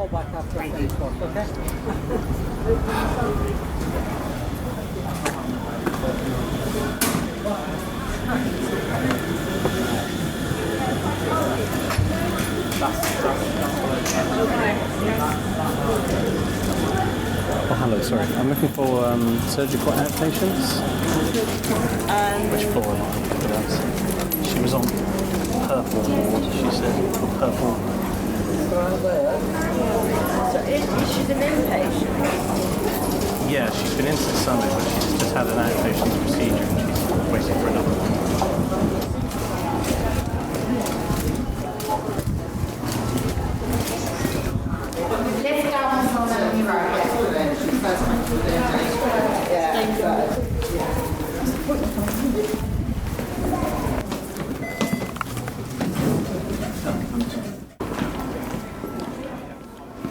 call back after 8 o'clock, okay? Oh, hello, sorry. I'm looking for surgical outpatients. Which floor am I? She was on purple ward, she said. Purple. So is she an inpatient? Yeah, she's been in since Sunday, but she's just had an outpatient procedure and she's waiting for another one. Let's go on from the road.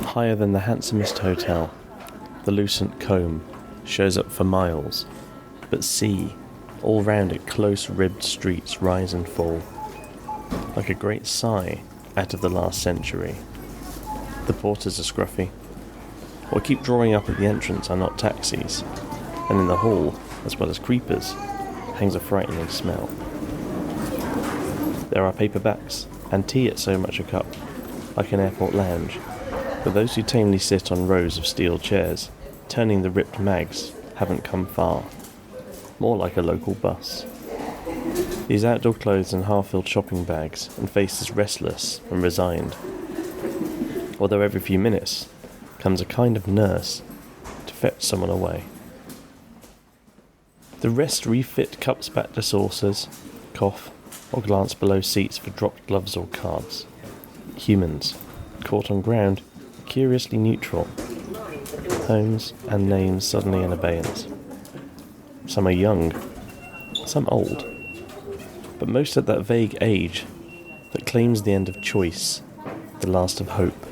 Higher than the handsomest hotel, the lucent comb shows up for miles, but see, all round it close-ribbed streets rise and fall, like a great sigh out of the last century. The porters are scruffy. What keep drawing up at the entrance are not taxis, and in the hall, as well as creepers, hangs a frightening smell. There are paperbacks and tea at so much a cup, like an airport lounge, but those who tamely sit on rows of steel chairs, turning the ripped mags, haven't come far. More like a local bus. These outdoor clothes and half-filled shopping bags, and faces restless and resigned. Although every few minutes comes a kind of nurse to fetch someone away. The rest refit cups back to saucers, cough, or glance below seats for dropped gloves or cards. Humans, caught on ground, curiously neutral. Homes and names suddenly in abeyance. Some are young, some old, but most at that vague age that claims the end of choice, the last of hope.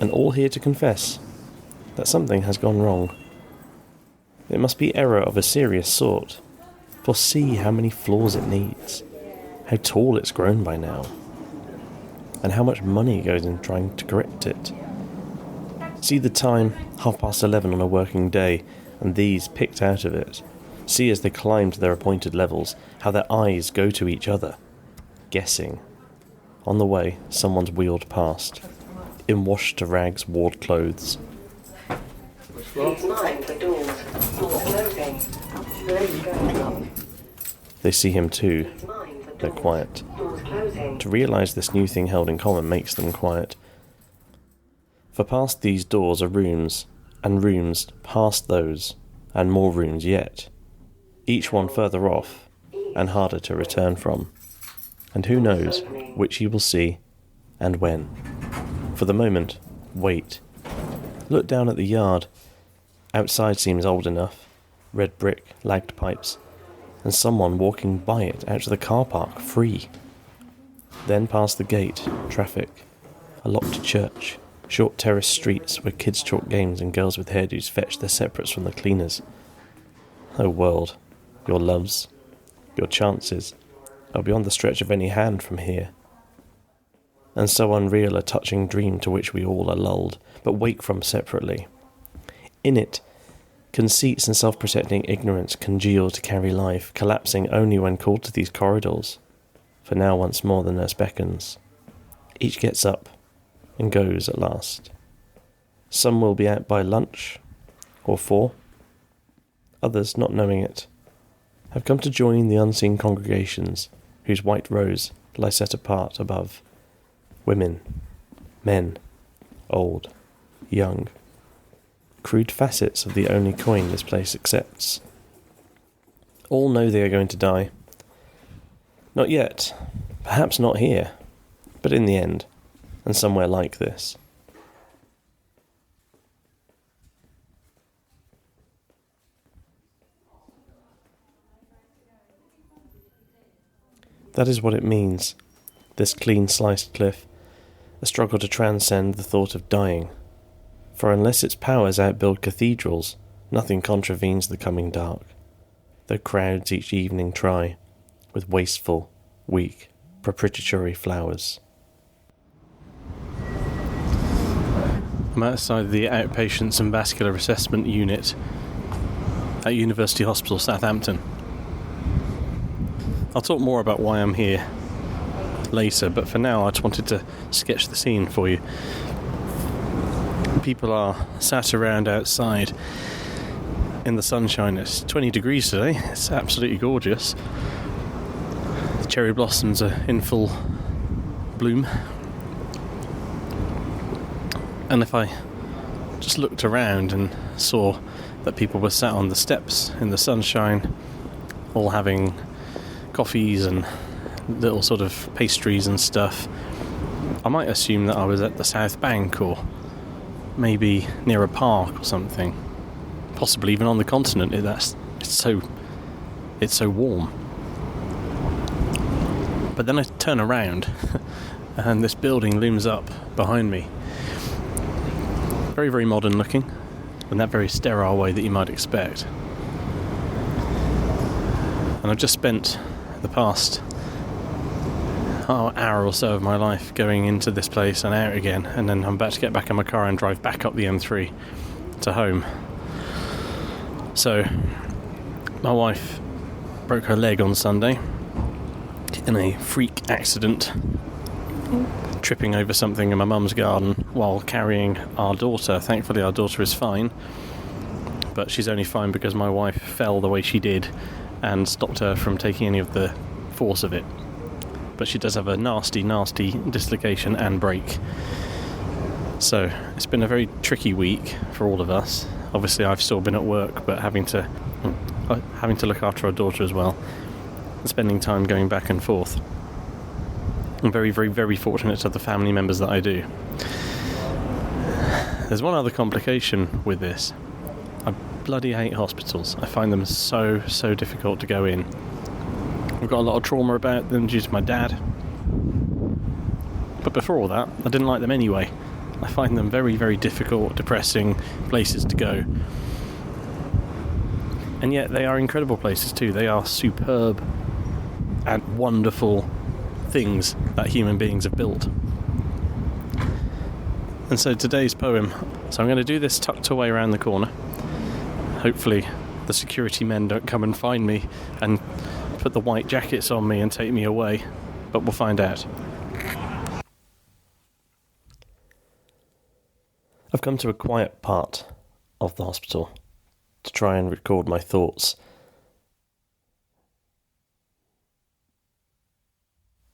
And all here to confess that something has gone wrong. It must be error of a serious sort, for see how many floors it needs, how tall it's grown by now, and how much money goes in trying to correct it. See the time, 11:30 on a working day, and these picked out of it. See as they climb to their appointed levels, how their eyes go to each other, guessing. On the way, someone's wheeled past, in washed-to-rags ward clothes. Please mind the doors. Doors closing. Let's go. They see him too. They're quiet. Doors closing. To realise this new thing held in common makes them quiet. For past these doors are rooms, and rooms past those, and more rooms yet. Each one further off, and harder to return from. And who knows which you will see, and when. For the moment, wait. Look down at the yard. Outside seems old enough. Red brick, lagged pipes, and someone walking by it out to the car park, free. Then past the gate, traffic. A locked church. Short terrace streets where kids chalk games and girls with hairdos fetch their separates from the cleaners. Oh world, your loves, your chances, are beyond the stretch of any hand from here. And so unreal a touching dream to which we all are lulled, but wake from separately. In it, conceits and self-protecting ignorance congeal to carry life, collapsing only when called to these corridors. For now once more the nurse beckons. Each gets up and goes at last. Some will be out by lunch, or 4. Others, not knowing it, have come to join the unseen congregations whose white rows lie set apart above. Women, men, old, young. Crude facets of the only coin this place accepts. All know they are going to die. Not yet, perhaps not here, but in the end, and somewhere like this. That is what it means, this clean sliced cliff, a struggle to transcend the thought of dying. For unless its powers outbuild cathedrals, nothing contravenes the coming dark, though crowds each evening try, with wasteful, weak, propitiatory flowers. I'm outside the Outpatients and Vascular Assessment Unit at University Hospital Southampton. I'll talk more about why I'm here later, but for now I just wanted to sketch the scene for you. People are sat around outside in the sunshine. It's 20 degrees today. It's absolutely gorgeous. The cherry blossoms are in full bloom. And if I just looked around and saw that people were sat on the steps in the sunshine, all having coffees and little sort of pastries and stuff, I might assume that I was at the South Bank or maybe near a park or something. Possibly even on the continent. It's so warm. But then I turn around and this building looms up behind me. Very, very modern looking, in that very sterile way that you might expect. And I've just spent the past hour or so of my life going into this place and out again, and then I'm about to get back in my car and drive back up the M3 to home. So, my wife broke her leg on Sunday in a freak accident, tripping over something in my mum's garden while carrying our daughter. Thankfully our daughter is fine, but she's only fine because my wife fell the way she did and stopped her from taking any of the force of it. But she does have a nasty dislocation and break. So it's been a very tricky week for all of us. Obviously I've still been at work, but having to look after our daughter as well, spending time going back and forth. I'm very, very, very fortunate to have the family members that I do. There's one other complication with this. I bloody hate hospitals. I find them so difficult to go in. I've got a lot of trauma about them due to my dad. But before all that, I didn't like them anyway. I find them very, very difficult, depressing places to go. And yet they are incredible places too. They are superb and wonderful things that human beings have built. And so today's poem, so I'm going to do this tucked away around the corner. Hopefully the security men don't come and find me and put the white jackets on me and take me away, but we'll find out. I've come to a quiet part of the hospital to try and record my thoughts.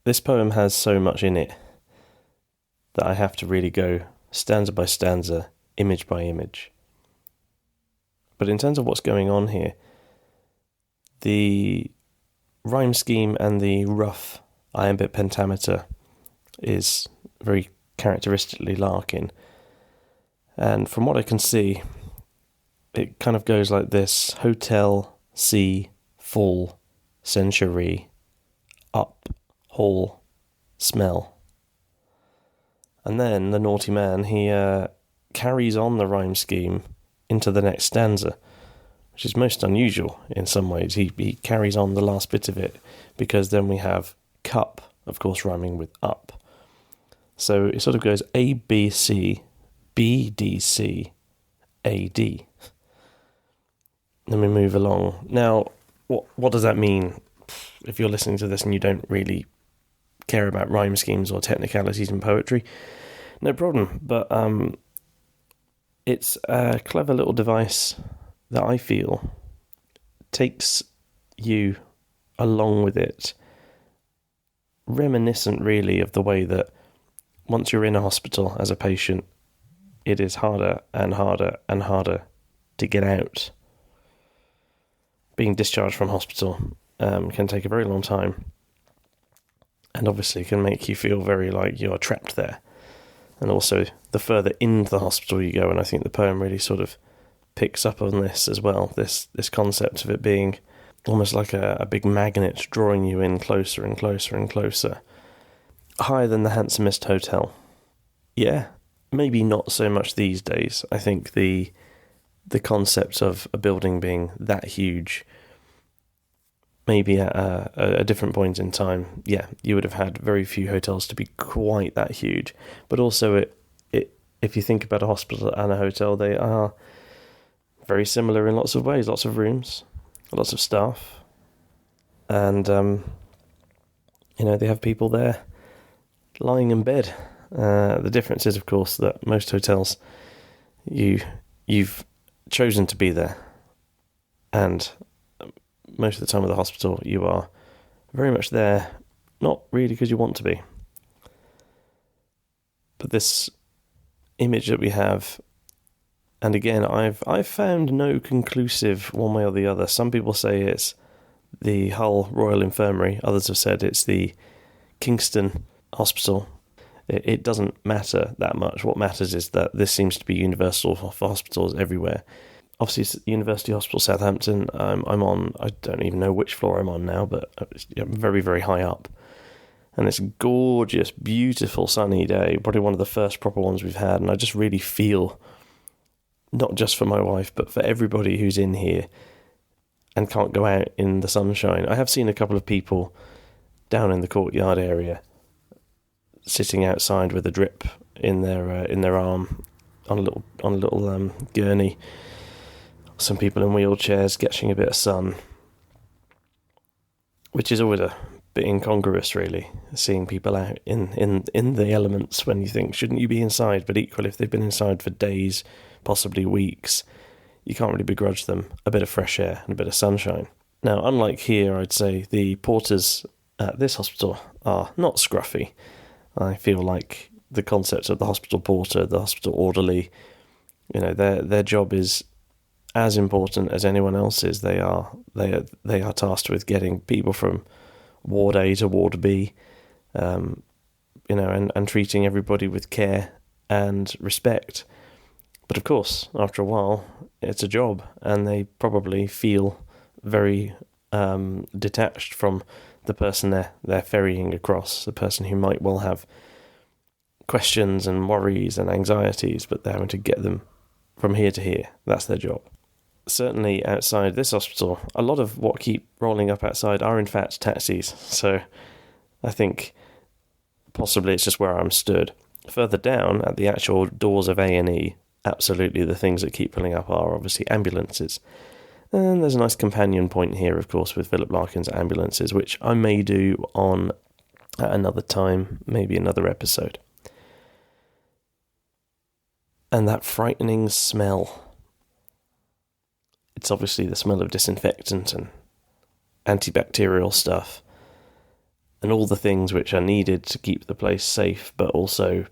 This poem has so much in it that I have to really go stanza by stanza, image by image. But in terms of what's going on here, the rhyme scheme and the rough iambic pentameter is very characteristically Larkin. And from what I can see, it kind of goes like this: hotel, sea, full, century, up, hall, smell. And then the naughty man, he carries on the rhyme scheme into the next stanza, which is most unusual in some ways. He carries on the last bit of it, because then we have cup, of course, rhyming with up. So it sort of goes A, B, C, B, D, C, A, D. Then we move along. Now, what does that mean? If you're listening to this and you don't really care about rhyme schemes or technicalities in poetry, no problem. But it's a clever little device that I feel takes you along with it, reminiscent really of the way that once you're in a hospital as a patient, it is harder and harder and harder to get out. Being discharged from hospital can take a very long time, and obviously can make you feel very like you're trapped there. And also, the further into the hospital you go, and I think the poem really sort of picks up on this as well, this concept of it being almost like a big magnet drawing you in closer and closer and closer. Higher than the handsomest hotel. Yeah, maybe not so much these days. I think the concept of a building being that huge, maybe at a different point in time, yeah, you would have had very few hotels to be quite that huge. But also it if you think about a hospital and a hotel, they are very similar in lots of ways. Lots of rooms, lots of staff, and they have people there lying in bed. The difference is, of course, that most hotels, you've chosen to be there, and most of the time with the hospital, you are very much there, not really because you want to be. But this image that we have, and again, I've found no conclusive one way or the other. Some people say it's the Hull Royal Infirmary. Others have said it's the Kingston Hospital. It doesn't matter that much. What matters is that this seems to be universal for hospitals everywhere. Obviously, it's University Hospital Southampton. I'm on, I don't even know which floor I'm on now, but I'm very, very high up. And it's a gorgeous, beautiful, sunny day, probably one of the first proper ones we've had. And I just really feel, not just for my wife, but for everybody who's in here and can't go out in the sunshine. I have seen a couple of people down in the courtyard area sitting outside with a drip in their arm on a little gurney. Some people in wheelchairs catching a bit of sun, which is always a bit incongruous, really, seeing people out in the elements when you think, shouldn't you be inside? But equally, if they've been inside for days, possibly weeks, you can't really begrudge them a bit of fresh air and a bit of sunshine. Now, unlike here, I'd say the porters at this hospital are not scruffy. I feel like the concept of the hospital porter, the hospital orderly, their job is as important as anyone else's. They are tasked with getting people from Ward A to Ward B, and treating everybody with care and respect. But of course, after a while, it's a job, and they probably feel very detached from the person they're ferrying across, the person who might well have questions and worries and anxieties, but they're having to get them from here to here. That's their job. Certainly outside this hospital, a lot of what keep rolling up outside are in fact taxis, so I think possibly it's just where I'm stood. Further down, at the actual doors of A&E, absolutely the things that keep pulling up are obviously ambulances. And there's a nice companion point here, of course, with Philip Larkin's ambulances, which I may do on at another time, maybe another episode. And that frightening smell. It's obviously the smell of disinfectant and antibacterial stuff, and all the things which are needed to keep the place safe, but also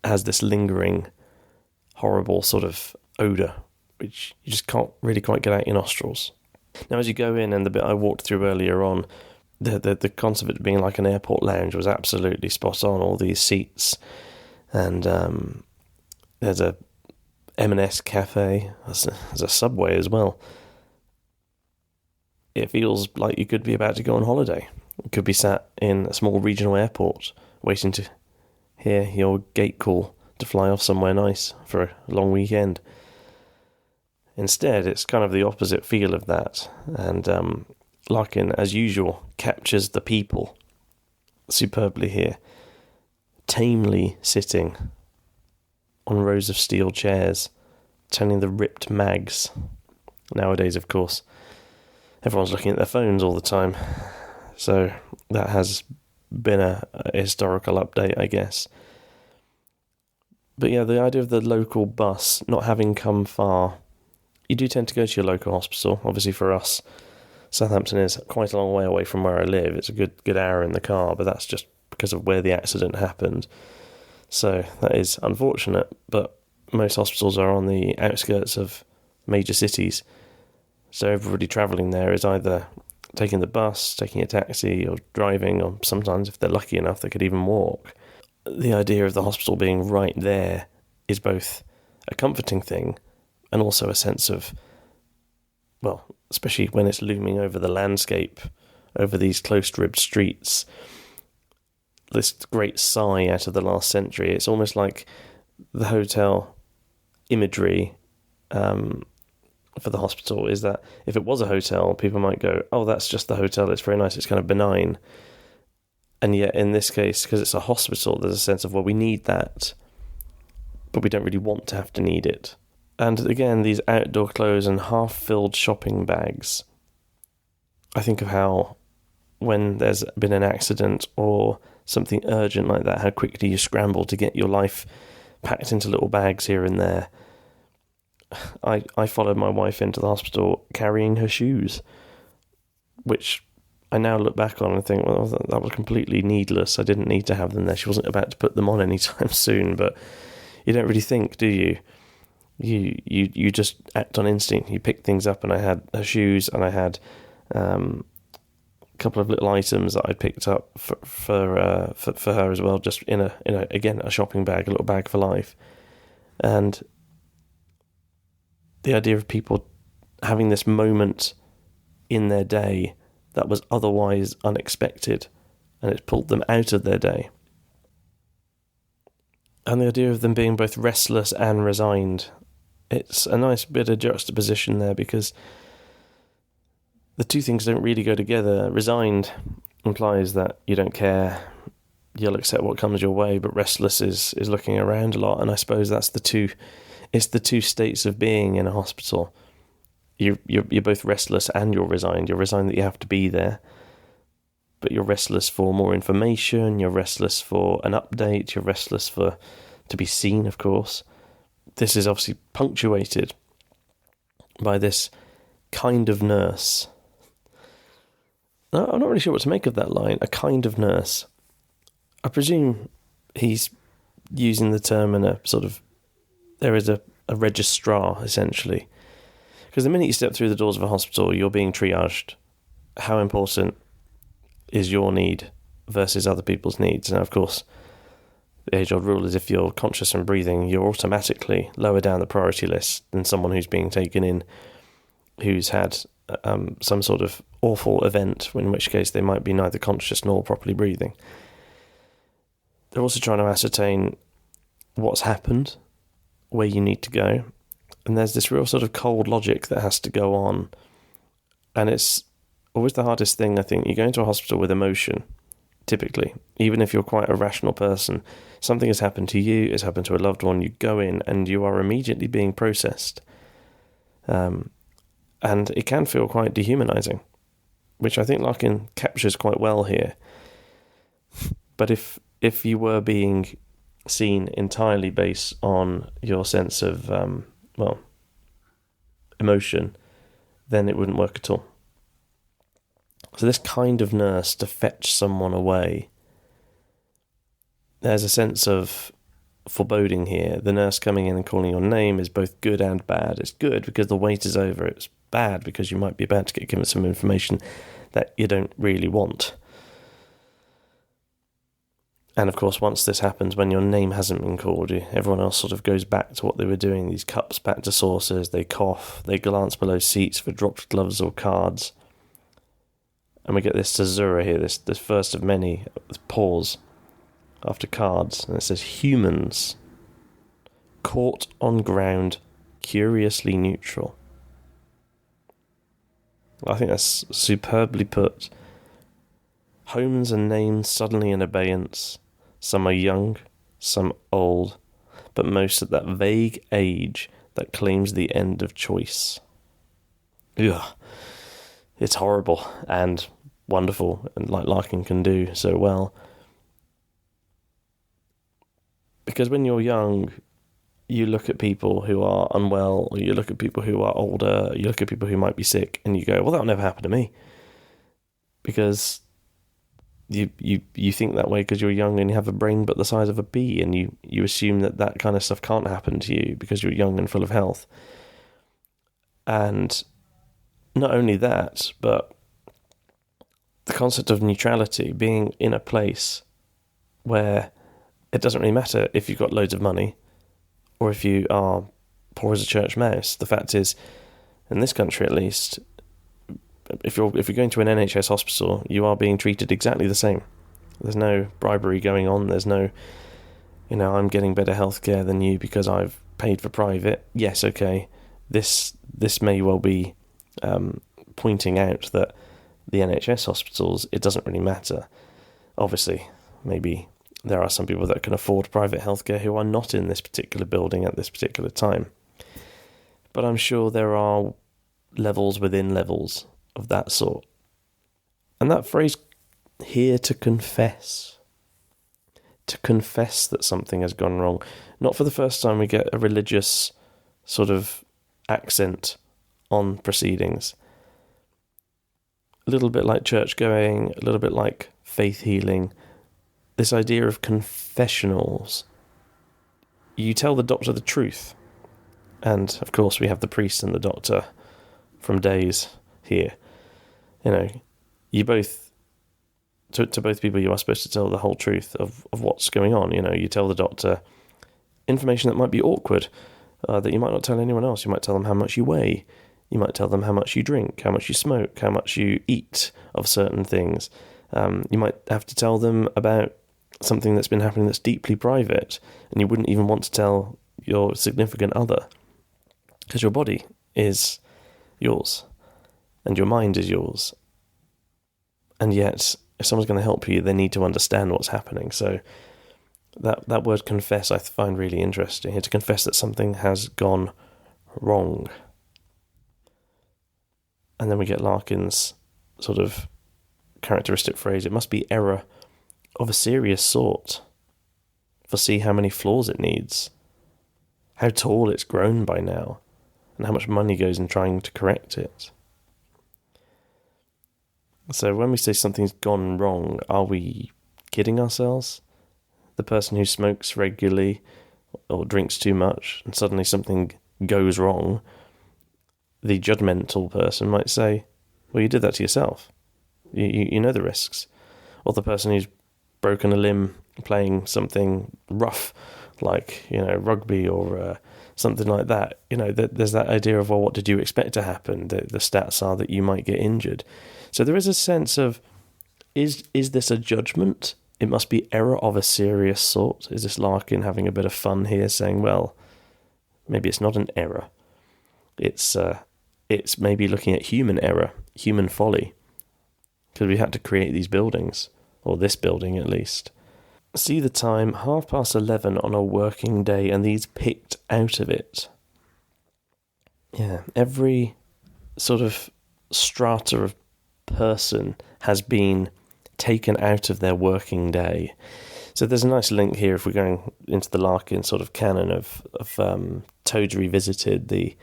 has this lingering, horrible sort of odour, which you just can't really quite get out your nostrils. Now, as you go in, and the bit I walked through earlier on, the concept of it being like an airport lounge was absolutely spot on. All these seats, and there's a M&S cafe, there's a Subway as well. It feels like you could be about to go on holiday. You could be sat in a small regional airport, waiting to hear your gate call to fly off somewhere nice for a long weekend. Instead, it's kind of the opposite feel of that, and Larkin, as usual, captures the people superbly here, tamely sitting on rows of steel chairs, turning the ripped mags. Nowadays, of course, everyone's looking at their phones all the time, so that has been a historical update, I guess. But yeah, the idea of the local bus not having come far. You do tend to go to your local hospital. Obviously for us, Southampton is quite a long way away from where I live. It's a good hour in the car, but that's just because of where the accident happened. So that is unfortunate, but most hospitals are on the outskirts of major cities. So everybody travelling there is either taking the bus, taking a taxi, or driving, or sometimes, if they're lucky enough, they could even walk. The idea of the hospital being right there is both a comforting thing and also a sense of, well, especially when it's looming over the landscape, over these close-ribbed streets, this great sigh out of the last century. It's almost like the hotel imagery for the hospital is that if it was a hotel, people might go, oh, that's just the hotel, it's very nice, it's kind of benign. And yet in this case, because it's a hospital, there's a sense of, well, we need that but we don't really want to have to need it. And again, these outdoor clothes and half-filled shopping bags. I think of how when there's been an accident or something urgent like that, how quickly you scramble to get your life packed into little bags here and there. I followed my wife into the hospital carrying her shoes, which I now look back on and think, well, that was completely needless. I didn't need to have them there. She wasn't about to put them on anytime soon, but you don't really think, do you? You just act on instinct. You pick things up, and I had her shoes, and I had a couple of little items that I'd picked up for her as well, just in a shopping bag, a little bag for life. And the idea of people having this moment in their day that was otherwise unexpected, and it's pulled them out of their day. And the idea of them being both restless and resigned. It's a nice bit of juxtaposition there, because the two things don't really go together. Resigned implies that you don't care, you'll accept what comes your way, but restless is looking around a lot, and I suppose it's the two states of being in a hospital. You're both restless and you're resigned. You're resigned that you have to be there, but you're restless for more information, you're restless for an update, you're restless to be seen, of course. This is obviously punctuated by this kind of nurse. Now, I'm not really sure what to make of that line, a kind of nurse. I presume he's using the term in a sort of, there is a registrar, essentially. Because the minute you step through the doors of a hospital, you're being triaged. How important is your need versus other people's needs? Now, of course, the age-old rule is if you're conscious and breathing, you're automatically lower down the priority list than someone who's being taken in, who's had some sort of awful event, in which case they might be neither conscious nor properly breathing. They're also trying to ascertain what's happened, where you need to go. And there's this real sort of cold logic that has to go on. And it's always the hardest thing, I think. You go into a hospital with emotion, typically. Even if you're quite a rational person, something has happened to you, it's happened to a loved one, you go in and you are immediately being processed. And it can feel quite dehumanising, which I think Larkin captures quite well here. But if you were being seen entirely based on your sense of emotion, then it wouldn't work at all. So this kind of nurse to fetch someone away, there's a sense of foreboding here. The nurse coming in and calling your name is both good and bad. It's good because the wait is over. It's bad because you might be about to get given some information that you don't really want. And of course, once this happens, when your name hasn't been called, everyone else sort of goes back to what they were doing. These cups back to saucers, they cough, they glance below seats for dropped gloves or cards. And we get this caesura here, this first of many, pause after cards. And it says, humans, caught on ground, curiously neutral. I think that's superbly put. Homes and names suddenly in abeyance. Some are young, some old, but most at that vague age that claims the end of choice. Ugh. It's horrible and wonderful, and like Larkin can do so well. Because when you're young, you look at people who are unwell, or you look at people who are older, you look at people who might be sick, and you go, well, that'll never happen to me. Because you think that way because you're young and you have a brain but the size of a bee, and you assume that kind of stuff can't happen to you because you're young and full of health. And not only that, but the concept of neutrality, being in a place where it doesn't really matter if you've got loads of money or if you are poor as a church mouse. The fact is, in this country at least, if you're going to an NHS hospital, you are being treated exactly the same. There's no bribery going on. There's no, I'm getting better healthcare than you because I've paid for private. Yes, okay. This may well be pointing out that the NHS hospitals, it doesn't really matter. Obviously, maybe There are some people that can afford private healthcare who are not in this particular building at this particular time. But I'm sure there are levels within levels of that sort. And that phrase, here to confess that something has gone wrong. Not for the first time we get a religious sort of accent on proceedings. A little bit like church going, a little bit like faith healing. This idea of confessionals. You tell the doctor the truth. And, of course, we have the priest and the doctor from days here. You both, to both people, you are supposed to tell the whole truth of what's going on. You tell the doctor information that might be awkward, that you might not tell anyone else. You might tell them how much you weigh. You might tell them how much you drink, how much you smoke, how much you eat of certain things. You might have to tell them about something that's been happening that's deeply private, and you wouldn't even want to tell your significant other. Because your body is yours, and your mind is yours. And yet, if someone's going to help you, they need to understand what's happening. So that word confess I find really interesting. To confess that something has gone wrong. And then we get Larkin's sort of characteristic phrase, it must be error of a serious sort. For see how many flaws it needs, how tall it's grown by now, and how much money goes in trying to correct it. So when we say something's gone wrong, are we kidding ourselves? The person who smokes regularly or drinks too much and suddenly something goes wrong, the judgmental person might say, well, you did that to yourself. You know the risks. Or the person who's broken a limb playing something rough, like, rugby or something like that. There's that idea of, well, what did you expect to happen? The stats are that you might get injured. So there is a sense of, is this a judgment? It must be error of a serious sort. Is this Larkin having a bit of fun here, saying, well, maybe it's not an error. It's maybe looking at human error, human folly. Because we had to create these buildings, or this building at least. See the time, 11:30 on a working day, and these picked out of it. Yeah, every sort of strata of person has been taken out of their working day. So there's a nice link here if we're going into the Larkin sort of canon of Toad's Revisited, the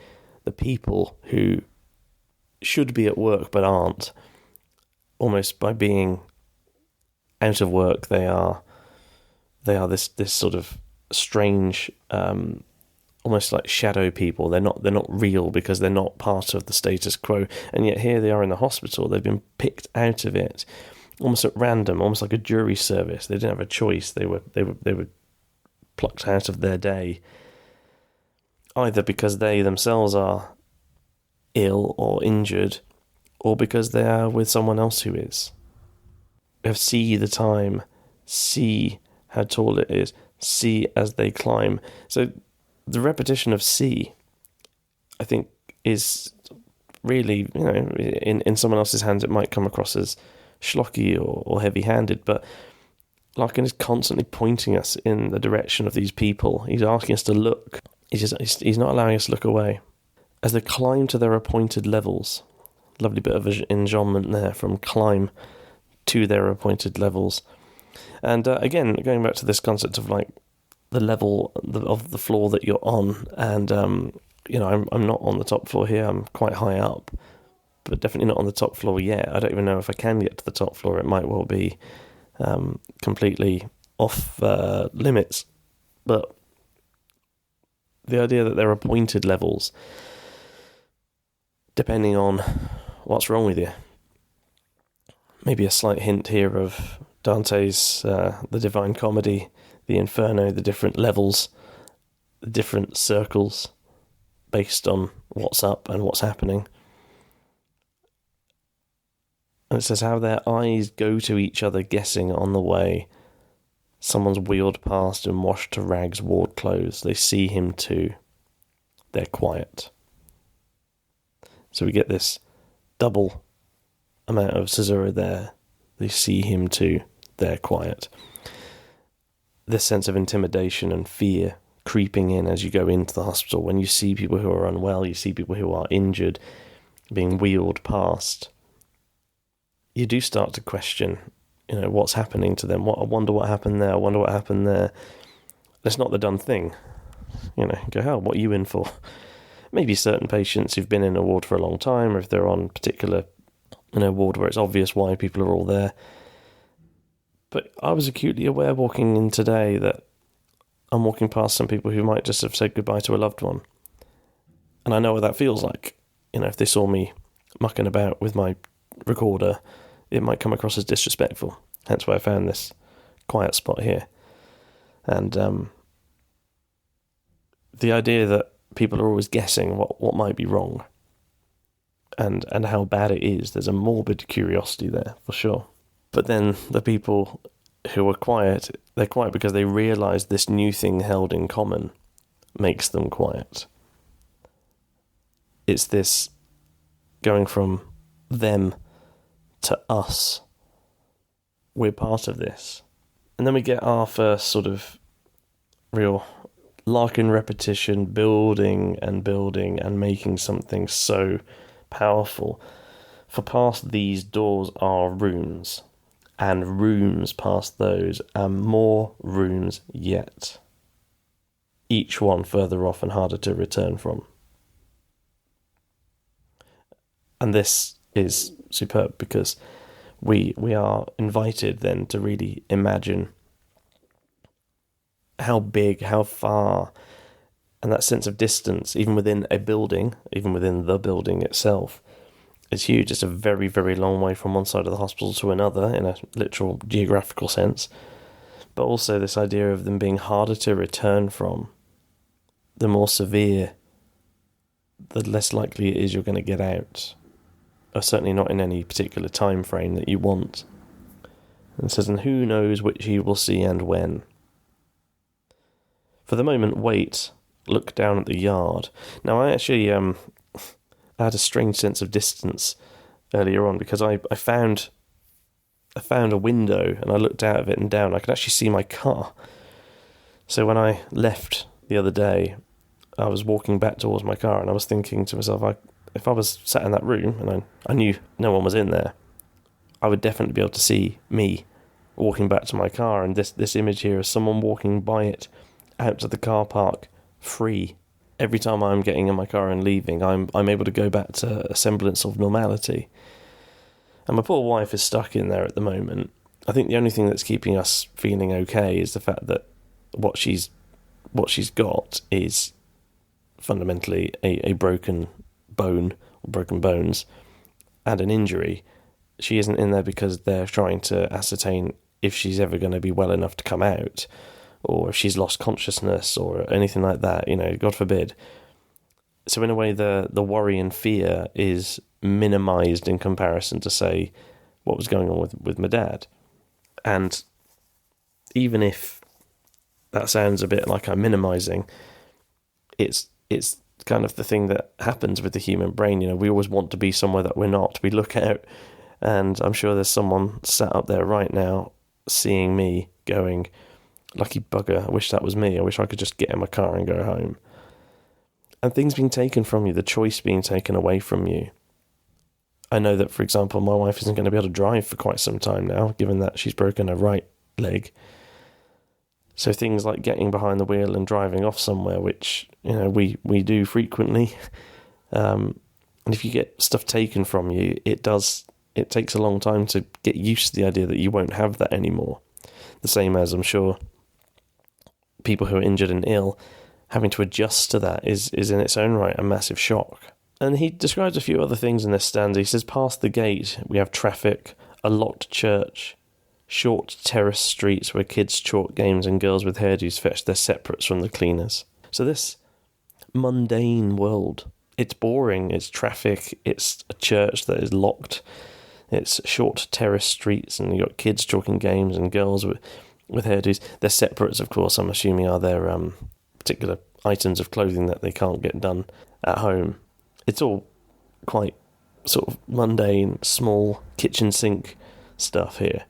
people who should be at work but aren't. Almost by being out of work, they are this sort of strange, almost like shadow people. They're not real because they're not part of the status quo. And yet here they are in the hospital. They've been picked out of it, almost at random, almost like a jury service. They didn't have a choice. They were plucked out of their day, either because they themselves are ill or injured, or because they are with someone else who is. We have see the time, see how tall it is, see as they climb. So the repetition of see, I think, is really, in someone else's hands it might come across as schlocky or heavy-handed, but Larkin is constantly pointing us in the direction of these people. He's asking us to look. He's not allowing us to look away. As they climb to their appointed levels, lovely bit of enjambment there, from climb to their appointed levels. And again, going back to this concept of like the level of the floor that you're on, and I'm not on the top floor here. I'm quite high up, but definitely not on the top floor yet. I don't even know if I can get to the top floor. It might well be completely off limits. But the idea that they're appointed levels, depending on what's wrong with you. Maybe a slight hint here of Dante's The Divine Comedy, the Inferno, the different levels, the different circles based on what's up and what's happening. And it says how their eyes go to each other, guessing on the way. Someone's wheeled past and washed to rags ward clothes. They see him too. They're quiet. So we get this double amount of caesura there. They see him too. They're quiet. this sense of intimidation and fear creeping in as you go into the hospital. When you see people who are unwell, you see people who are injured being wheeled past, you do start to question, what's happening to them. I wonder what happened there. I wonder what happened there. It's not the done thing. Go, oh, what are you in for? Maybe certain patients who've been in a ward for a long time, or if they're on particular, ward where it's obvious why people are all there. But I was acutely aware walking in today that I'm walking past some people who might just have said goodbye to a loved one. And I know what that feels like. If they saw me mucking about with my recorder, it might come across as disrespectful. Hence why I found this quiet spot here. And the idea that people are always guessing what might be wrong and how bad it is, there's a morbid curiosity there, for sure. But then the people who are quiet, they're quiet because they realise this new thing held in common makes them quiet. It's this going from them to us. We're part of this. And then we get our first sort of real Larkin repetition, building and making something so powerful. For past these doors are rooms, and rooms past those, and more rooms yet. Each one further off and harder to return from. And this is superb because we are invited then to really imagine how big, how far, and that sense of distance, even within a building, even within the building itself, is huge. It's a very, very long way from one side of the hospital to another in a literal geographical sense. But also this idea of them being harder to return from. The more severe, the less likely it is you're going to get out. Or certainly not in any particular time frame that you want. And it says, and who knows which you will see and when. For the moment, wait, look down at the yard. Now, I actually I had a strange sense of distance earlier on because I found a window and I looked out of it and down. I could actually see my car. So when I left the other day, I was walking back towards my car and I was thinking to myself, if I was sat in that room and I knew no one was in there, I would definitely be able to see me walking back to my car. And this image here is someone walking by it out to the car park free. Every time I'm getting in my car and leaving, I'm able to go back to a semblance of normality. And my poor wife is stuck in there at the moment. I think the only thing that's keeping us feeling okay is the fact that what she's got is fundamentally a broken bone, or broken bones, and an injury. She isn't in there because they're trying to ascertain if she's ever going to be well enough to come out, or if she's lost consciousness, or anything like that, God forbid. So in a way, the worry and fear is minimised in comparison to, say, what was going on with my dad. And even if that sounds a bit like I'm minimising, it's kind of the thing that happens with the human brain. We always want to be somewhere that we're not. We look out, and I'm sure there's someone sat up there right now seeing me going, lucky bugger, I wish that was me. I wish I could just get in my car and go home. And things being taken from you, the choice being taken away from you. I know that, for example, my wife isn't going to be able to drive for quite some time now, given that she's broken her right leg. So things like getting behind the wheel and driving off somewhere, which we do frequently, and if you get stuff taken from you, it takes a long time to get used to the idea that you won't have that anymore. The same as, I'm sure, people who are injured and ill, having to adjust to that is in its own right a massive shock. And he describes a few other things in this stanza. He says, past the gate, we have traffic, a locked church, short terrace streets where kids chalk games and girls with hairdos fetch their separates from the cleaners. So this mundane world, it's boring, it's traffic, it's a church that is locked, it's short terrace streets, and you've got kids chalking games and girls with hairdos. Their separates, of course, I'm assuming are their particular items of clothing that they can't get done at home. It's all quite sort of mundane, small kitchen sink stuff here.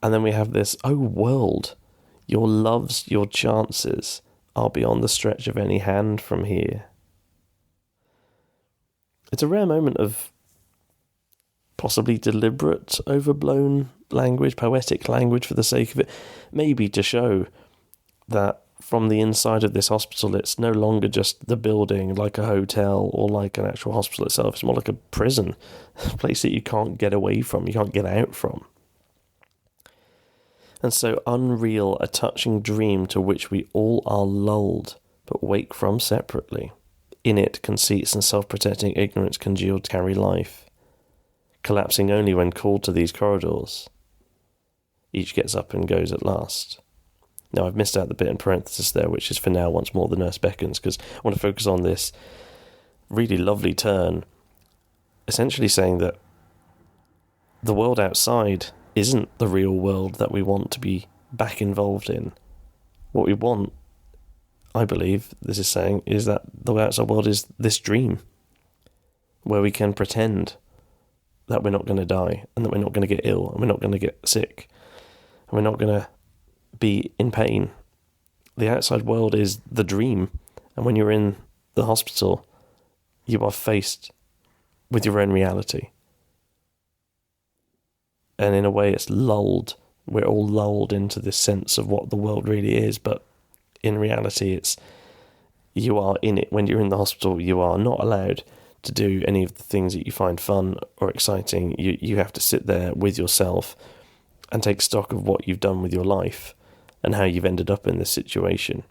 And then we have this, oh world, Your loves, your chances are beyond the stretch of any hand from here. It's a rare moment of possibly deliberate, overblown language, poetic language for the sake of it, maybe to show that from the inside of this hospital it's no longer just the building like a hotel or like an actual hospital itself. It's more like a prison, a place that you can't get away from, you can't get out from. And so unreal, a touching dream to which we all are lulled, but wake from separately. In it, conceits and self-protecting ignorance congealed carry life, collapsing only when called to these corridors. Each gets up and goes at last. Now, I've missed out the bit in parenthesis there, which is for now once more the nurse beckons, because I want to focus on this really lovely turn, essentially saying that the world outside isn't the real world that we want to be back involved in. What we want, I believe this is saying, is that the outside world is this dream where we can pretend that we're not going to die and that we're not going to get ill and we're not going to get sick and we're not going to be in pain. The outside world is the dream, and when you're in the hospital, you are faced with your own reality. And in a way it's lulled, we're all lulled into this sense of what the world really is, but in reality it's, you are in it. When you're in the hospital, you are not allowed to do any of the things that you find fun or exciting. You have to sit there with yourself and take stock of what you've done with your life and how you've ended up in this situation.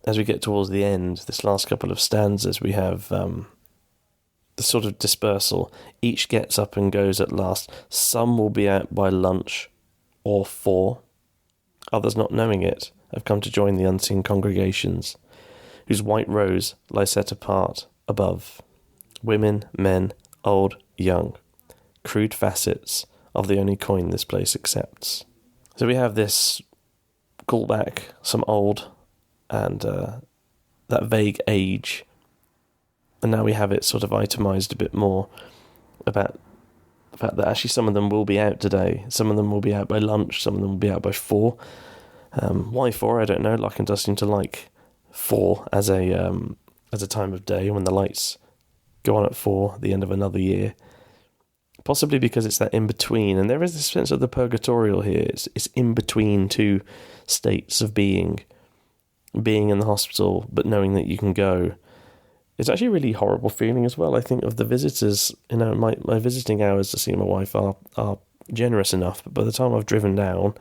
As we get towards the end, this last couple of stanzas, we have the sort of dispersal. Each gets up and goes at last. Some will be out by lunch or 4. Others, not knowing it, have come to join the unseen congregations, whose white rows lie set apart above. Women, men, old, young. Crude facets of the only coin this place accepts. So we have this callback, some old, and that vague age. And now we have it sort of itemised a bit more about the fact that actually some of them will be out today. Some of them will be out by lunch. Some of them will be out by 4. Why 4? I don't know. Larkin does seem to like 4 as a time of day when the lights go on at 4, the end of another year. Possibly because it's that in-between. And there is this sense of the purgatorial here. It's in between two states of being in the hospital, but knowing that you can go. It's actually a really horrible feeling as well. I think of the visitors, my visiting hours to see my wife are generous enough, but by the time I've driven down,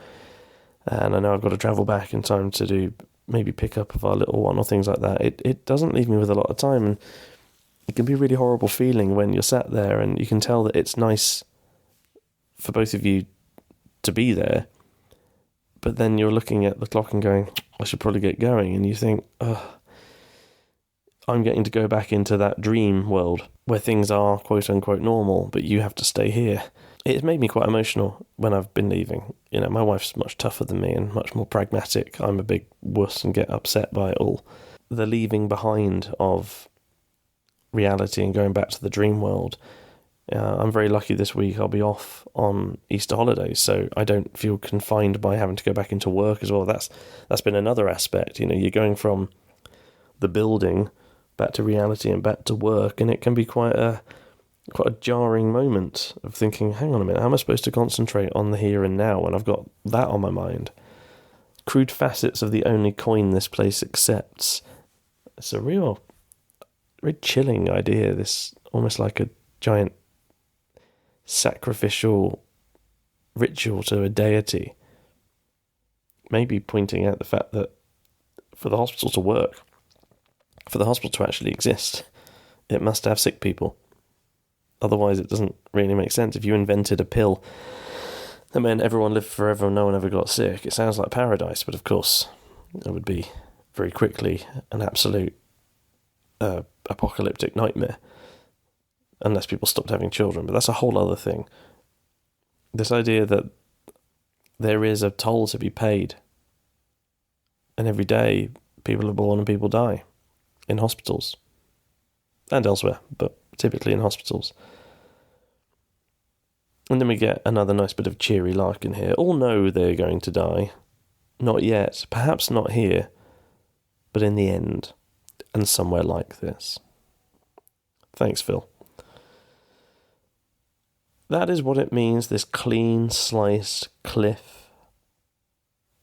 and I know I've got to travel back in time to do maybe pick up of our little one or things like that, it doesn't leave me with a lot of time, and it can be a really horrible feeling when you're sat there and you can tell that it's nice for both of you to be there, but then you're looking at the clock and going, I should probably get going, and you think, I'm getting to go back into that dream world where things are quote unquote normal, but you have to stay here. It's made me quite emotional when I've been leaving. You know, my wife's much tougher than me and much more pragmatic. I'm a big wuss and get upset by it all. The leaving behind of reality and going back to the dream world. I'm very lucky this week. I'll be off on Easter holidays, so I don't feel confined by having to go back into work as well. That's been another aspect. You know, you're going from the building back to reality and back to work, and it can be quite a jarring moment of thinking, hang on a minute, how am I supposed to concentrate on the here and now when I've got that on my mind? Crude facets of the only coin this place accepts. It's a very chilling idea, this almost like a giant sacrificial ritual to a deity. Maybe pointing out the fact that for the hospital to work, for the hospital to actually exist, it must have sick people. Otherwise it doesn't really make sense. If you invented a pill that meant everyone lived forever and no one ever got sick, it sounds like paradise, but of course it would be very quickly an absolute apocalyptic nightmare unless people stopped having children. But that's a whole other thing. This idea that there is a toll to be paid, and every day people are born and people die in hospitals and elsewhere, but typically in hospitals. And then we get another nice bit of cheery Larkin here. All know they're going to die. Not yet, perhaps not here, but in the end, and somewhere like this. Thanks, Phil. That is what it means, this clean sliced cliff,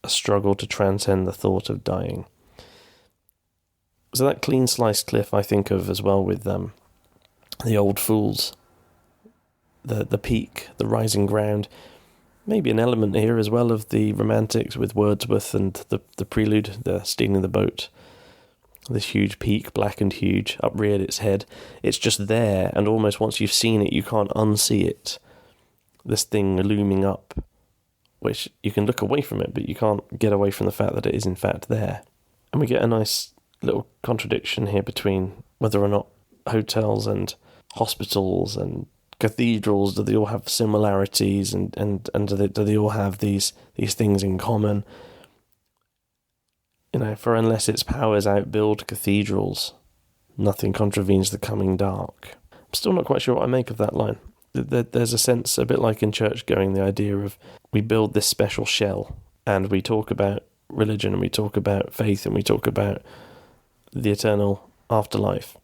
a struggle to transcend the thought of dying. So that clean sliced cliff I think of as well with the old fools, the peak, the rising ground. Maybe an element here as well of the romantics with Wordsworth and the prelude, the stealing the boat. This huge peak, black and huge, upreared its head. It's just there, and almost once you've seen it, you can't unsee it. This thing looming up, which you can look away from it, but you can't get away from the fact that it is in fact there. And we get a nice little contradiction here between whether or not hotels and hospitals and cathedrals, do they all have similarities, and do they all have these things in common? You know, for unless its powers outbuild cathedrals, nothing contravenes the coming dark. I'm still not quite sure what I make of that line. There's a sense, a bit like in church going, the idea of we build this special shell, and we talk about religion, and we talk about faith, and we talk about the eternal afterlife.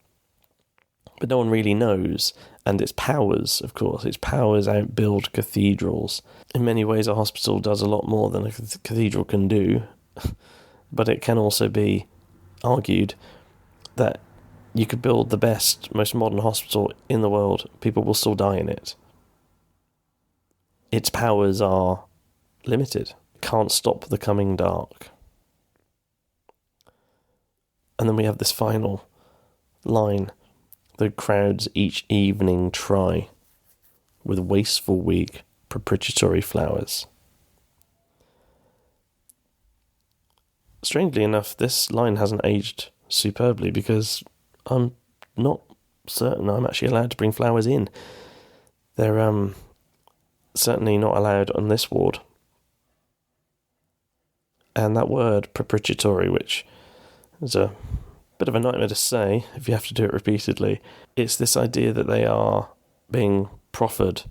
But no one really knows, and its powers, of course, its powers outbuild cathedrals. In many ways, a hospital does a lot more than a cathedral can do. But it can also be argued that you could build the best, most modern hospital in the world, people will still die in it. Its powers are limited. Can't stop the coming dark. And then we have this final line. The crowds each evening try, with wasteful wig, propitiatory flowers. Strangely enough, this line hasn't aged superbly, because I'm not certain I'm actually allowed to bring flowers in. They're certainly not allowed on this ward. And that word, propitiatory, which is a bit of a nightmare to say if you have to do it repeatedly, it's this idea that they are being proffered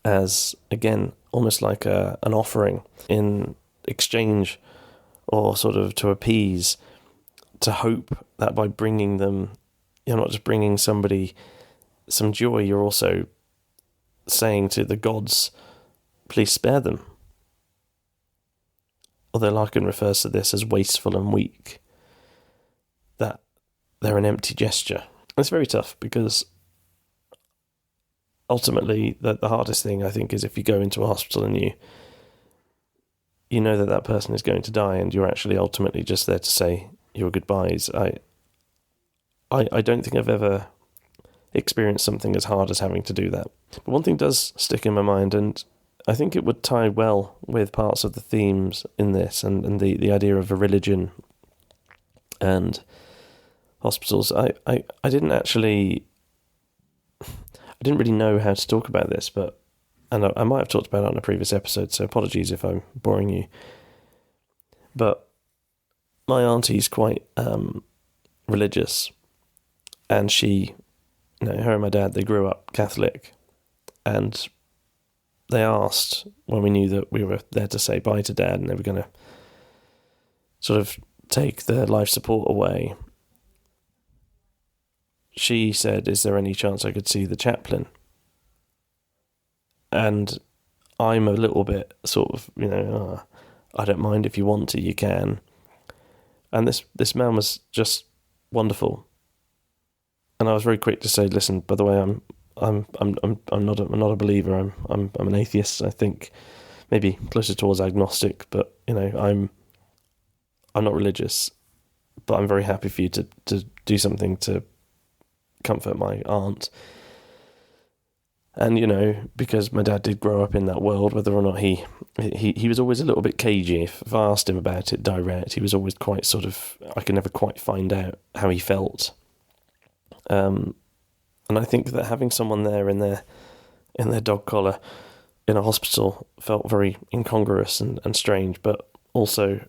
as, again, almost like an offering in exchange, or sort of to appease, to hope that by bringing them, you're not just bringing somebody some joy, you're also saying to the gods, please spare them. Although Larkin refers to this as wasteful and weak, that they're an empty gesture. And it's very tough, because ultimately the hardest thing, I think, is if you go into a hospital and you know that person is going to die, and you're actually ultimately just there to say your goodbyes. I don't think I've ever experienced something as hard as having to do that. But one thing does stick in my mind, and I think it would tie well with parts of the themes in this, and the idea of a religion and hospitals. I didn't really know how to talk about this, but and I might have talked about it on a previous episode, so apologies if I'm boring you. But my auntie's quite religious, and she, her and my dad, they grew up Catholic, and they asked, when we knew that we were there to say bye to Dad and they were going to sort of take the life support away, she said, is there any chance I could see the chaplain? And I'm a little bit sort of, I don't mind, if you want to, you can. And this man was just wonderful. And I was very quick to say, listen, by the way, I'm not a believer. I'm an atheist. I think maybe closer towards agnostic, but I'm not religious. But I'm very happy for you to do something to comfort my aunt. And because my dad did grow up in that world, whether or not he was always a little bit cagey. If I asked him about it direct, he was always quite sort of, I could never quite find out how he felt. And I think that having someone there in their dog collar in a hospital felt very incongruous and strange, but also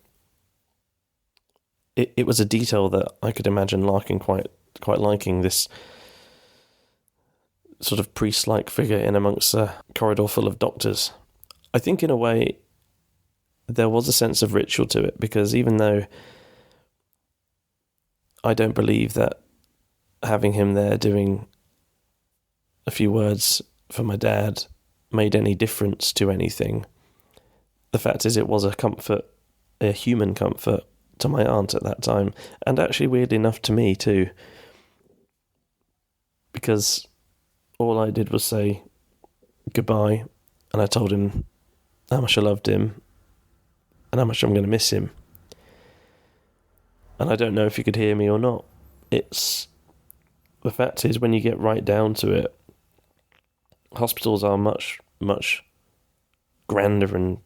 it was a detail that I could imagine Larkin quite liking, this sort of priest-like figure in amongst a corridor full of doctors. I think in a way there was a sense of ritual to it, because even though I don't believe that having him there doing a few words for my dad made any difference to anything, the fact is it was a comfort, a human comfort to my aunt at that time, and actually weirdly enough to me too, because all I did was say goodbye, and I told him how much I loved him and how much I'm going to miss him. And I don't know if you could hear me or not. The fact is, when you get right down to it, hospitals are much, much grander and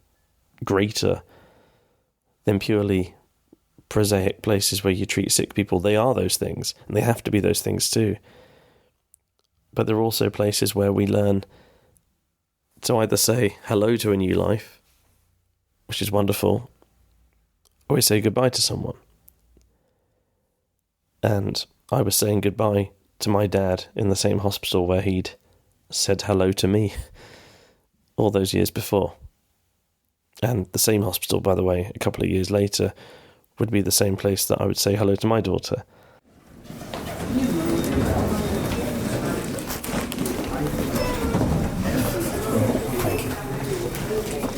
greater than purely prosaic places where you treat sick people. They are those things, and they have to be those things too. But they're also places where we learn to either say hello to a new life, which is wonderful, or we say goodbye to someone. And I was saying goodbye to my dad in the same hospital where he'd said hello to me all those years before. And the same hospital, by the way, a couple of years later, would be the same place that I would say hello to my daughter.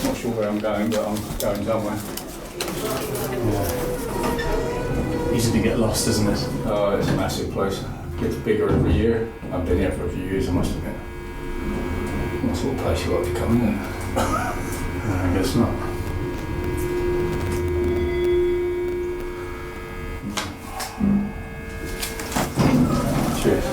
Not sure where I'm going, but I'm going somewhere. Yeah. Easy to get lost, isn't it? Oh, it's a massive place. It gets bigger every year. I've been here for a few years, I must admit. What sort of place you like to come in? I guess not. Cheers.